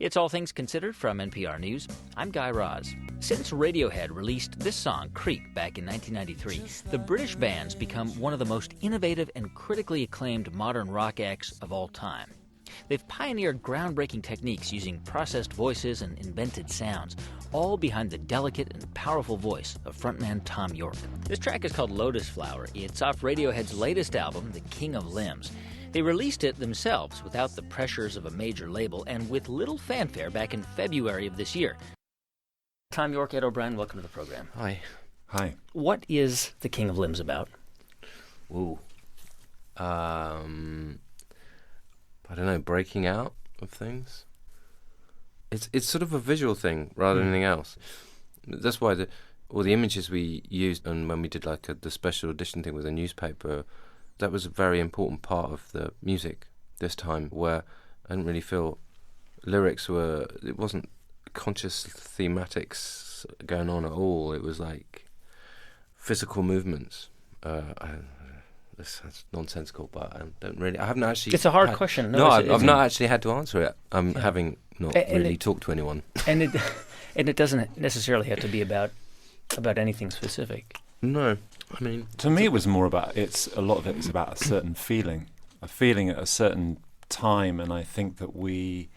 It's All Things Considered from NPR News. I'm Guy Raz. Since Radiohead released this song, Creep, back in 1993, the British band's become one of the most innovative and critically acclaimed modern rock acts of all time. They've pioneered groundbreaking techniques using processed voices and invented sounds, all behind the delicate and powerful voice of frontman Thom Yorke. This track is called Lotus Flower. It's off Radiohead's latest album, The King of Limbs. They released it themselves without the pressures of a major label and with little fanfare back in February of this year. Thom Yorke, Ed O'Brien, welcome to the program. Hi. Hi. What is The King of Limbs about? Ooh. I don't know, breaking out of things. It's sort of a visual thing rather than anything else. That's why all the images we used, and when we did the special edition thing with the newspaper, that was a very important part of the music this time, where I didn't really feel it wasn't conscious thematics going on at all. It was like physical movements. That's nonsensical, but I haven't actually... It's a hard question. I've not actually had to answer it. Having not really talked to anyone. And it doesn't necessarily have to be about anything specific. No. I mean... To me, it was more about... a lot of it is about a certain feeling. A feeling at a certain time, and I think that we...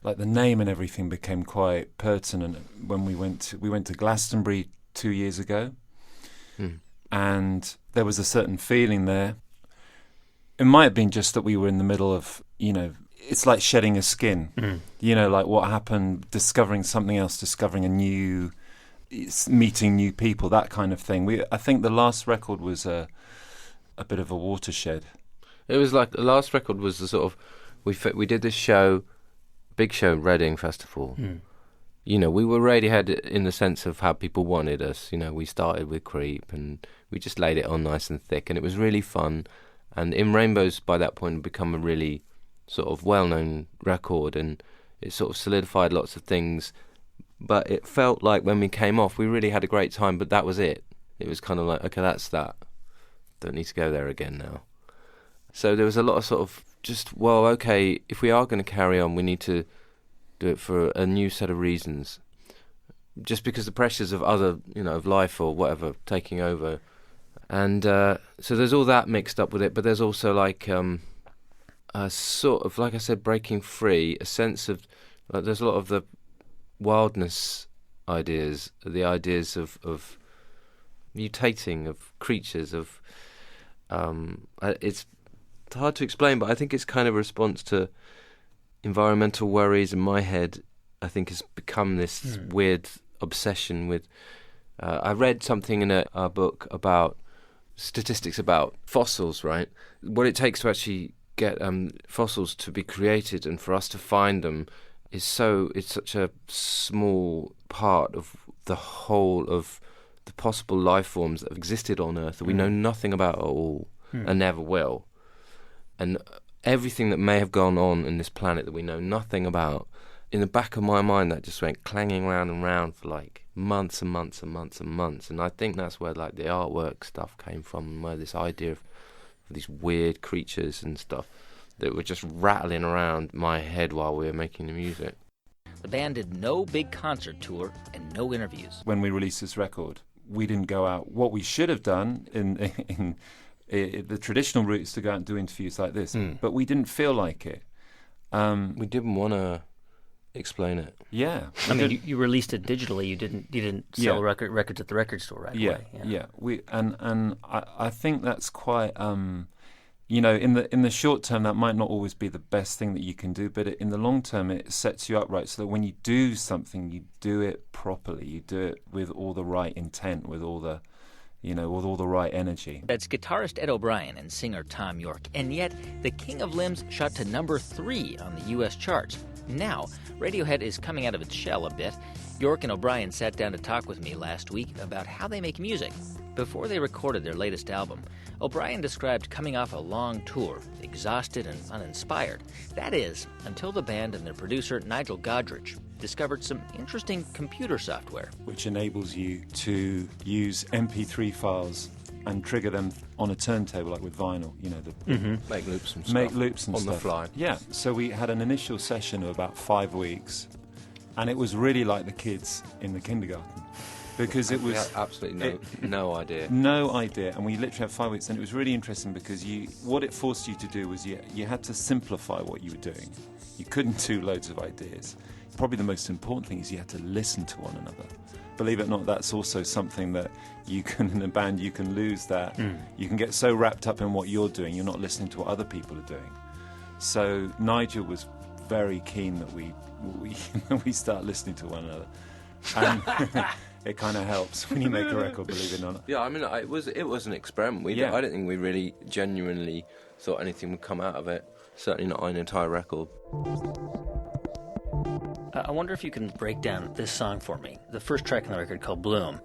Like, the name and everything became quite pertinent when we went to Glastonbury 2 years ago. And there was a certain feeling there. It might have been just that we were in the middle of, it's like shedding a skin. Like what happened, discovering something else, discovering meeting new people, that kind of thing. I think the last record was a bit of a watershed. It was like the last record was the sort of, we did this show, big show, Reading Festival. We were Radiohead in the sense of how people wanted us. We started with Creep and we just laid it on nice and thick, and it was really fun. And In Rainbows by that point had become a really sort of well-known record, and it sort of solidified lots of things. But it felt like when we came off, we really had a great time, but that was it. It was kind of like, okay, that's that. Don't need to go there again now. So there was a lot of sort of just, well, okay, if we are going to carry on, we need to do it for a new set of reasons. Just because the pressures of other, of life or whatever, taking over. And so there's all that mixed up with it, but there's also like a sort of, like I said, breaking free, a sense of, there's a lot of the wildness ideas, the ideas of mutating, of creatures, of... it's hard to explain, but I think it's kind of a response to environmental worries in my head. I think has become this weird obsession with... I read something in a book about statistics about fossils, right? What it takes to actually get fossils to be created and for us to find them it's such a small part of the whole of the possible life forms that have existed on Earth that we know nothing about at all and never will. And everything that may have gone on in this planet that we know nothing about, in the back of my mind, that just went clanging round and round for like months and months and months and months. And I think that's where like the artwork stuff came from, where this idea of these weird creatures and stuff that were just rattling around my head while we were making the music. The band did no big concert tour and no interviews. When we released this record, we didn't go out. What we should have done in the traditional route is to go out and do interviews like this, but we didn't feel like it. We didn't want to explain it. Yeah, I mean, you released it digitally. You didn't sell records at the record store right away. Yeah. I think that's quite. In the short term, that might not always be the best thing that you can do, but in the long term, it sets you up right so that when you do something, you do it properly. You do it with all the right intent, with all the, with all the right energy. That's guitarist Ed O'Brien and singer Thom Yorke. And yet, The King of Limbs shot to number 3 on the U.S. charts. Now, Radiohead is coming out of its shell a bit. Yorke and O'Brien sat down to talk with me last week about how they make music. Before they recorded their latest album, O'Brien described coming off a long tour, exhausted and uninspired. That is, until the band and their producer, Nigel Godrich, discovered some interesting computer software. Which enables you to use MP3 files and trigger them on a turntable, like with vinyl, you know, Make loops and make stuff. loops and on stuff. the fly. Yeah, so we had an initial session of about 5 weeks, and it was really like the kids in the kindergarten, because it We was had absolutely no idea. no idea, and we literally had 5 weeks, and it was really interesting because what it forced you to do was you had to simplify what you were doing. You couldn't do loads of ideas. Probably the most important thing is you had to listen to one another. Believe it or not, that's also something that you can, in a band, you can lose that. You can get so wrapped up in what you're doing, you're not listening to what other people are doing. So Nigel was very keen that we start listening to one another. And it kind of helps when you make a record, believe it or not. Yeah, I mean, it was an experiment. I don't think we really genuinely thought anything would come out of it. Certainly not an entire record. I wonder if you can break down this song for me. The first track on the record called Bloom.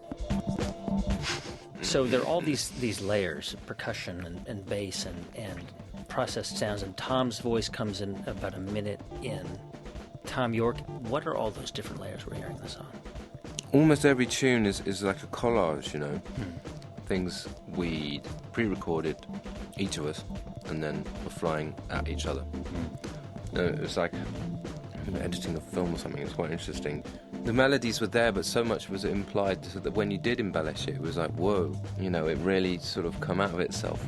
So there are all these layers, percussion and bass and processed sounds, and Thom's voice comes in about a minute in. Thom Yorke, what are all those different layers we're hearing in the song? Almost every tune is like a collage, you know. Things we pre-recorded, each of us, and then we're flying at each other. It was like editing a film or something. It was quite interesting. The melodies were there, but so much was implied so that when you did embellish it, it was like, whoa, you know, it really sort of come out of itself.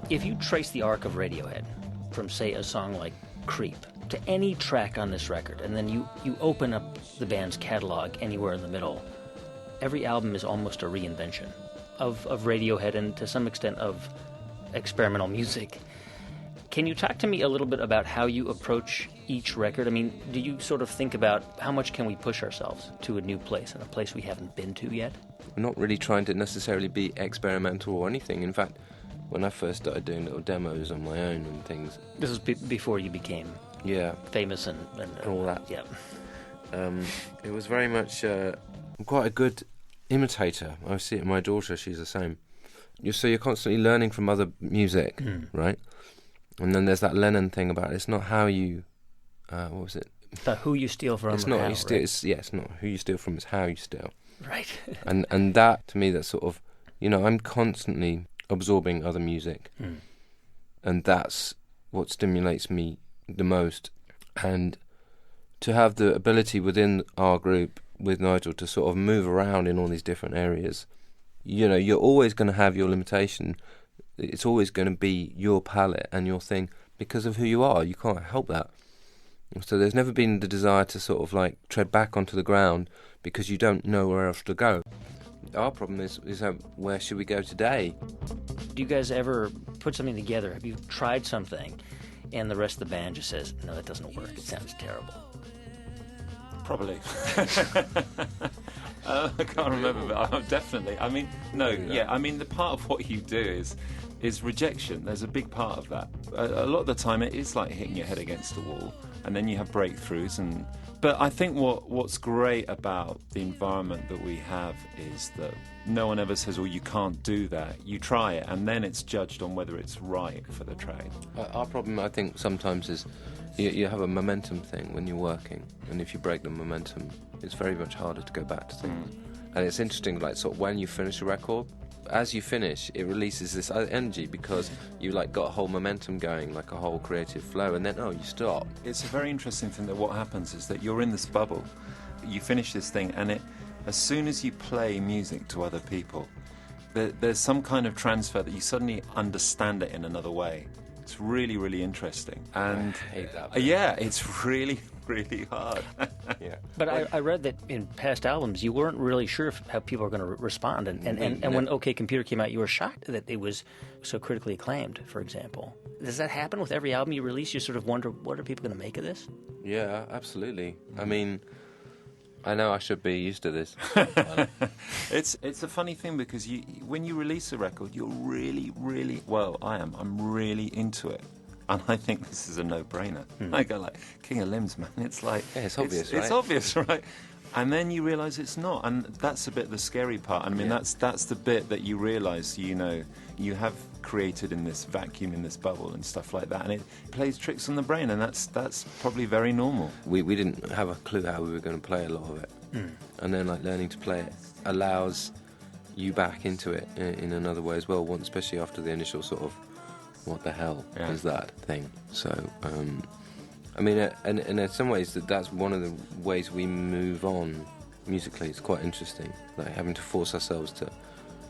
If you trace the arc of Radiohead from, say, a song like Creep to any track on this record, and then you open up the band's catalog anywhere in the middle, every album is almost a reinvention of Radiohead and to some extent of experimental music. Can you talk to me a little bit about how you approach each record? I mean, do you sort of think about how much can we push ourselves to a new place and a place we haven't been to yet? We're not really trying to necessarily be experimental or anything. In fact, when I first started doing little demos on my own and things... This was before you became famous and all that. Yeah. It was very much... I'm quite a good imitator. I see it in my daughter, she's the same. So you're constantly learning from other music, right? And then there's that Lennon thing about it's not how you... what was it? Who you steal from. It's not how, who you steal. right? It's not who you steal from. It's how you steal. Right. and that to me, that's sort of, you know, I'm constantly absorbing other music, and that's what stimulates me the most. And to have the ability within our group with Nigel to sort of move around in all these different areas, you know, you're always going to have your limitation. It's always going to be your palette and your thing because of who you are. You can't help that. So there's never been the desire to sort of like tread back onto the ground because you don't know where else to go. Our problem is where should we go today? Do you guys ever put something together? Have you tried something and the rest of the band just says, no, that doesn't work, it sounds terrible? Probably. I can't remember, but definitely. I mean, I mean, the part of what you do is rejection. There's a big part of that. A lot of the time it is like hitting your head against a wall, and then you have breakthroughs. But I think what's great about the environment that we have is that no one ever says, well, you can't do that. You try it, and then it's judged on whether it's right for the track. Our problem, I think, sometimes is you have a momentum thing when you're working, and if you break the momentum, it's very much harder to go back to things. And it's interesting, like, sort of when you finish a record, as you finish, it releases this energy because you like got a whole momentum going, like a whole creative flow, and then you stop. It's a very interesting thing that what happens is that you're in this bubble, you finish this thing, and as soon as you play music to other people, there's some kind of transfer that you suddenly understand it in another way. It's really, really interesting. And I hate that. Yeah, it's really, really hard. Yeah. But I read that in past albums you weren't really sure how people were going to respond, and when OK Computer came out, you were shocked that it was so critically acclaimed, for example. Does that happen with every album you release? You sort of wonder, what are people going to make of this? Yeah, absolutely. I mean, I know I should be used to this. It's a funny thing because when you release a record, you're really, really, I'm really into it. And I think this is a no-brainer. I go like, King of Limbs, man. It's like... Yeah, it's obvious, right? It's obvious, right? And then you realise it's not. And that's a bit the scary part. I mean, that's the bit that you realise, you know, you have created in this vacuum, in this bubble and stuff like that. And it plays tricks on the brain, and that's probably very normal. We didn't have a clue how we were going to play a lot of it. And then, like, learning to play it allows you back into it in another way as well. Once, especially after the initial sort of what the hell is that thing. So I mean, and in some ways that's one of the ways we move on musically. It's quite interesting, like having to force ourselves to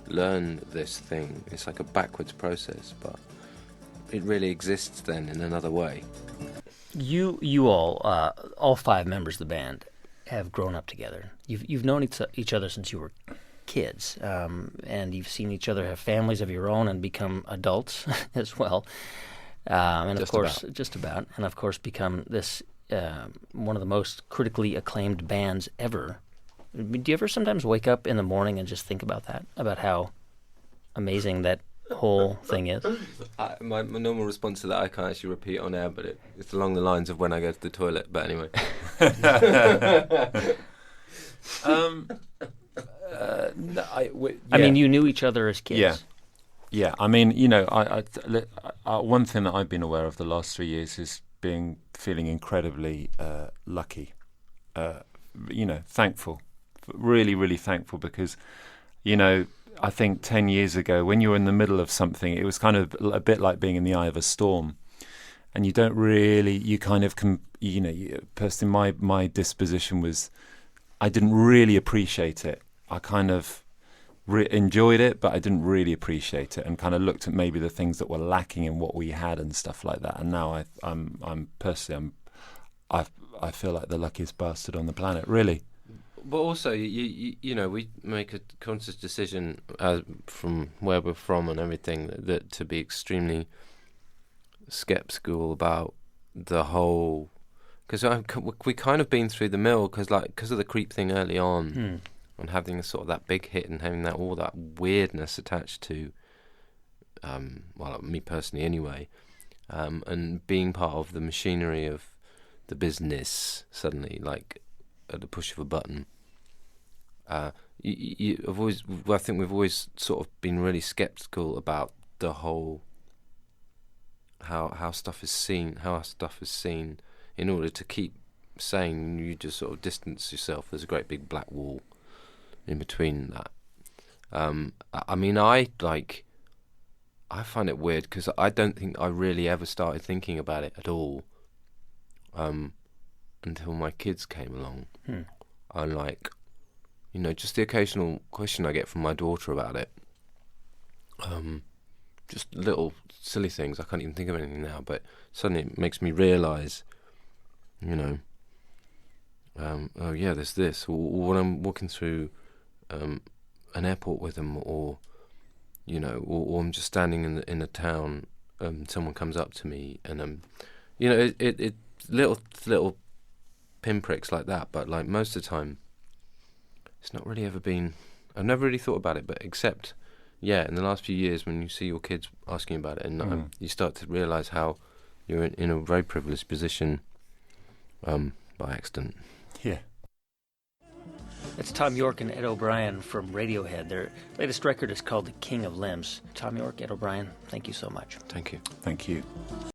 learn this thing. It's like a backwards process, but it really exists then in another way. You all 5 members of the band have grown up together. You've known each other since you were kids, and you've seen each other have families of your own and become adults as well. And Just of course, about. just about, and of course, become this one of the most critically acclaimed bands ever. Do you ever sometimes wake up in the morning and just think about that, about how amazing that whole thing is? My normal response to that I can't actually repeat on air, but it's along the lines of when I go to the toilet. But anyway. I mean, you knew each other as kids. Yeah. I mean, you know, one thing that I've been aware of the last 3 years is feeling incredibly lucky. You know, thankful, really, really thankful, because, you know, I think 10 years ago, when you were in the middle of something, it was kind of a bit like being in the eye of a storm, and you don't really, you kind of, personally, my disposition was, I didn't really appreciate it. I kind of enjoyed it, but I didn't really appreciate it, and kind of looked at maybe the things that were lacking in what we had and stuff like that. And now I feel like the luckiest bastard on the planet, really. But also, you know, we make a conscious decision from where we're from and everything that to be extremely skeptical about the whole, because we kind of been through the mill because of the Creep thing early on, and having sort of that big hit and having that all that weirdness attached to, well, me personally anyway, and being part of the machinery of the business suddenly, like at the push of a button. I think we've always sort of been really skeptical about the whole how stuff is seen, in order to keep saying, you just sort of distance yourself. There's a great big black wall in between that. I mean, I find it weird because I don't think I really ever started thinking about it at all until my kids came along. And like, you know, just the occasional question I get from my daughter about it. Just little silly things. I can't even think of anything now, but suddenly it makes me realise, you know, oh yeah, there's this. Or when I'm walking through an airport with them, or you know, or I'm just standing in the town, someone comes up to me, and you know, it little pinpricks like that. But like most of the time, it's not really ever been. I've never really thought about it, but except, yeah, in the last few years, when you see your kids asking about it, and you start to realise how you're in a very privileged position by accident. Yeah. It's Thom Yorke and Ed O'Brien from Radiohead. Their latest record is called The King of Limbs. Thom Yorke, Ed O'Brien, thank you so much. Thank you. Thank you.